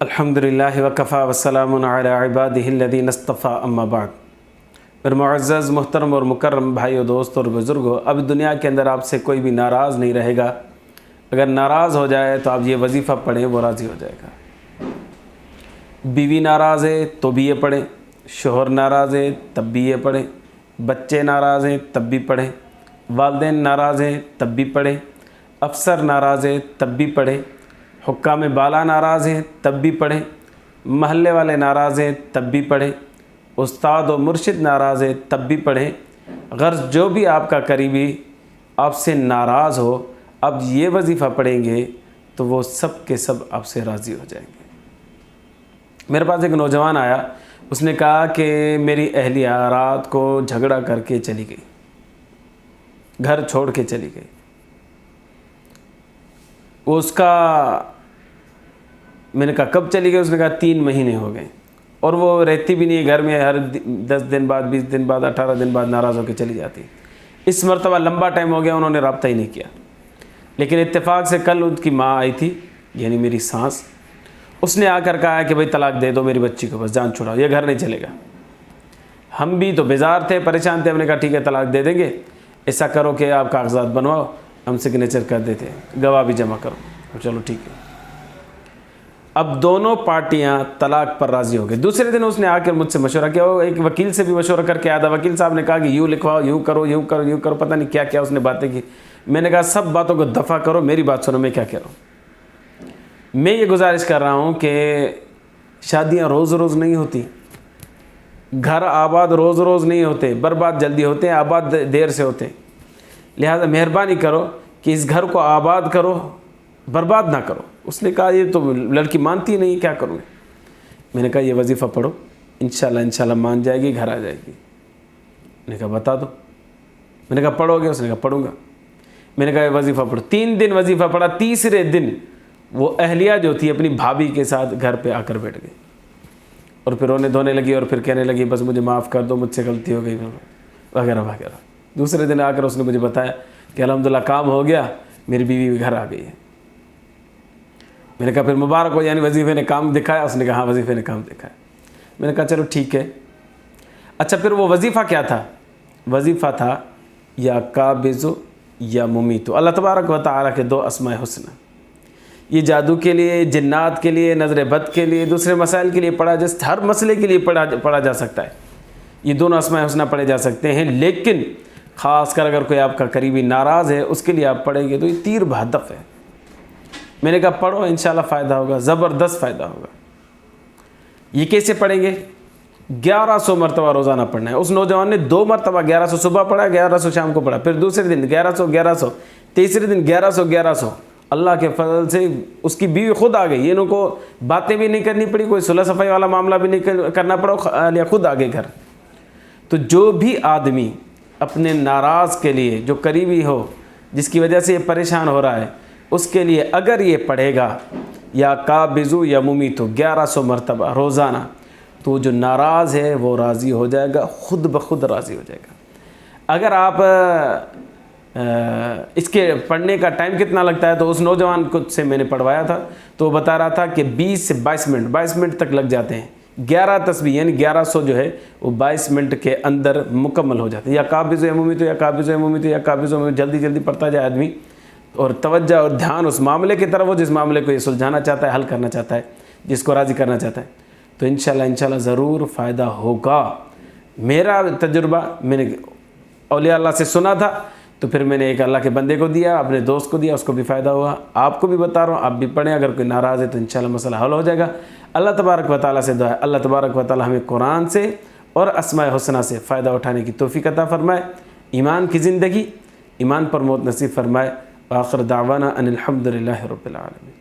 अल्हम्दुलिल्लाहि वकफ़ा वस्सलामुन अला इबादिहिल्लज़ीना इस्तफ़ा अम्मा बाद। फिर मुअज़्ज़ज़ मुहतरम और मुकर्रम भाइयों, दोस्तों और बुज़ुर्गों, अब दुनिया के अंदर आपसे कोई भी नाराज़ नहीं रहेगा। अगर नाराज़ हो जाए तो आप ये वजीफ़ा पढ़ें, वो राज़ी हो जाएगा। बीवी नाराज़ है तो भी ये पढ़ें, शोहर नाराज़ है तब भी ये पढ़ें, बच्चे नाराज़ हैं तब भी पढ़ें, वालिदैन नाराज़ हैं तब भी पढ़ें, अफसर नाराज़ है तब भी पढ़ें, हुक्काम बाला नाराज़ हैं तब भी पढ़ें, महल्ले वाले नाराज़ हैं तब भी पढ़ें, उस्ताद और मुर्शिद नाराज़ है तब भी पढ़ें। गर्ज़ जो भी आपका करीबी आपसे नाराज़ हो, अब ये वजीफ़ा पढ़ेंगे तो वो सब के सब आपसे राज़ी हो जाएंगे। मेरे पास एक नौजवान आया, उसने कहा कि मेरी अहलिया रात को झगड़ा करके चली गई, घर छोड़ के चली गई। वो उसका, मैंने कहा कब चली गई? उसने कहा 3 महीने हो गए, और वो रहती भी नहीं है घर में। हर 10 दिन बाद, 20 दिन बाद, 18 दिन बाद नाराज़ होकर चली जाती। इस मरतबा लंबा टाइम हो गया, उन्होंने रब्ता ही नहीं किया। लेकिन इत्तेफाक से कल उनकी माँ आई थी, यानी मेरी सास। उसने आकर कहा कि भाई तलाक दे दो मेरी बच्ची को, बस जान छुड़ाओ, ये घर नहीं चलेगा। हम भी तो बेजार थे, परेशान थे। हमने कहा ठीक है तलाक दे देंगे, ऐसा करो कि आप कागजात बनवाओ, हम सिग्नेचर कर देते हैं, गवाह भी जमा करो। चलो ठीक है। अब दोनों पार्टियां तलाक पर राज़ी हो गई। दूसरे दिन उसने आकर मुझसे मशवरा किया, वो एक वकील से भी मशवरा करके आया था। वकील साहब ने कहा कि यूँ लिखवाओ, यूँ करो, यूँ करो, यूँ करो, पता नहीं क्या क्या उसने बातें की। मैंने कहा सब बातों को दफ़ा करो, मेरी बात सुनो, मैं क्या कह रहा हूँ। मैं ये गुजारिश कर रहा हूँ कि शादियाँ रोज़ रोज़ नहीं होती, घर आबाद रोज़ रोज़ नहीं होते, बर्बाद जल्दी होते हैं, आबाद देर से होते हैं। लिहाजा मेहरबानी करो कि इस घर को आबाद करो, बर्बाद ना करो। उसने कहा ये तो लड़की मानती नहीं, क्या करूँ। मैंने कहा ये वजीफ़ा पढ़ो, इंशाल्लाह मान जाएगी, घर आ जाएगी। मैंने कहा बता दो। मैंने कहा पढ़ोगे? उसने कहा पढ़ूंगा। मैंने कहा ये वजीफ़ा पढ़ो। 3 दिन वजीफ़ा पढ़ा। तीसरे दिन वो अहलिया जो थी अपनी भाभी के साथ घर पे आकर बैठ गई, और फिर रोने धोने लगी, और फिर कहने लगी बस मुझे माफ़ कर दो, मुझसे गलती हो गई, वगैरह वगैरह। दूसरे दिन आकर उसने मुझे बताया कि अल्हम्दुलिल्लाह काम हो गया, मेरी बीवी भी घर आ गई है। मैंने कहा फिर मुबारक हो, यानी वजीफ़े ने काम दिखाया? उसने कहा हाँ वजीफ़े ने काम दिखाया। मैंने कहा चलो ठीक है। अच्छा फिर वो वजीफ़ा क्या था? वजीफ़ा था या काबिज़ो या मुमीतो। अल्लाह तबारक व तआला के 2 अस्माए हुस्ना। ये जादू के लिए, जिन्नात के लिए, नज़र बद के लिए, दूसरे मसाइल के लिए पढ़ा जा, हर मसले के लिए पढ़ा जा सकता है। ये दोनों अस्माए हुस्ना पढ़े जा सकते हैं। लेकिन ख़ासकर अगर कोई आपका करीबी नाराज़ है, उसके लिए आप पढ़ेंगे तो ये तीर बहदफ है। मैंने कहा पढ़ो, इंशाल्लाह फ़ायदा होगा, ज़बरदस्त फ़ायदा होगा। ये कैसे पढ़ेंगे? 1100 मरतबा रोज़ाना पढ़ना है। उस नौजवान ने 2 मरतबा 1100 सुबह पढ़ा, 1100 शाम को पढ़ा, फिर दूसरे दिन 1100, तीसरे दिन 1100। अल्लाह के फजल से उसकी बीवी खुद आ गई। इनको बातें भी नहीं करनी पड़ी, कोई सुलह सफ़ाई वाला मामला भी नहीं करना पड़ा, या खुद आ गए घर। तो जो भी आदमी अपने नाराज़ के लिए, जो करीबी हो, जिसकी वजह से ये परेशान हो रहा है, उसके लिए अगर ये पढ़ेगा या काबिज़ु या मुमीतो 1100 मरतबा रोज़ाना, तो जो नाराज़ है वो राज़ी हो जाएगा, ख़ुद ब खुद राज़ी हो जाएगा। अगर आप इसके पढ़ने का टाइम कितना लगता है, तो उस नौजवान को से मैंने पढ़वाया था, तो वो बता रहा था कि 20 से 22 मिनट तक लग जाते हैं। 11 तस्बीह यानी 1100 जो है वो 22 मिनट के अंदर मुकम्मल हो जाते हैं। या काबिज़ो या मुमीतो, या काबिज़ो या मुमीतो, या काबिज़ो में जल्दी जल्दी पढ़ता जाए आदमी, और तवज्जो और ध्यान उस मामले की तरफ हो जिस मामले को ये सुलझाना चाहता है, हल करना चाहता है, जिसको राज़ी करना चाहता है, तो इंशाल्लाह ज़रूर फ़ायदा होगा। मेरा तजुर्बा मैंने औलिया अल्लाह से सुना था, तो फिर मैंने एक अल्लाह के बंदे को दिया, अपने दोस्त को दिया, उसको भी फ़ायदा हुआ। आपको भी बता रहा हूँ, आप भी पढ़ें। अगर कोई नाराज़ है तो इंशाल्लाह मसला हल हो जाएगा। अल्लाह तबारक व तआला से दुआ है, अल्लाह तबारक व तआला हमें कुरान से और अस्माए हुस्ना से फ़ायदा उठाने की तौफ़ीक़ अता फ़रमाए, ईमान की ज़िंदगी, ईमान पर मौत नसीब फ़रमाए। आखिर दावाना अनिल हम्दुलिल्लाहि रब्बिल आलमीन।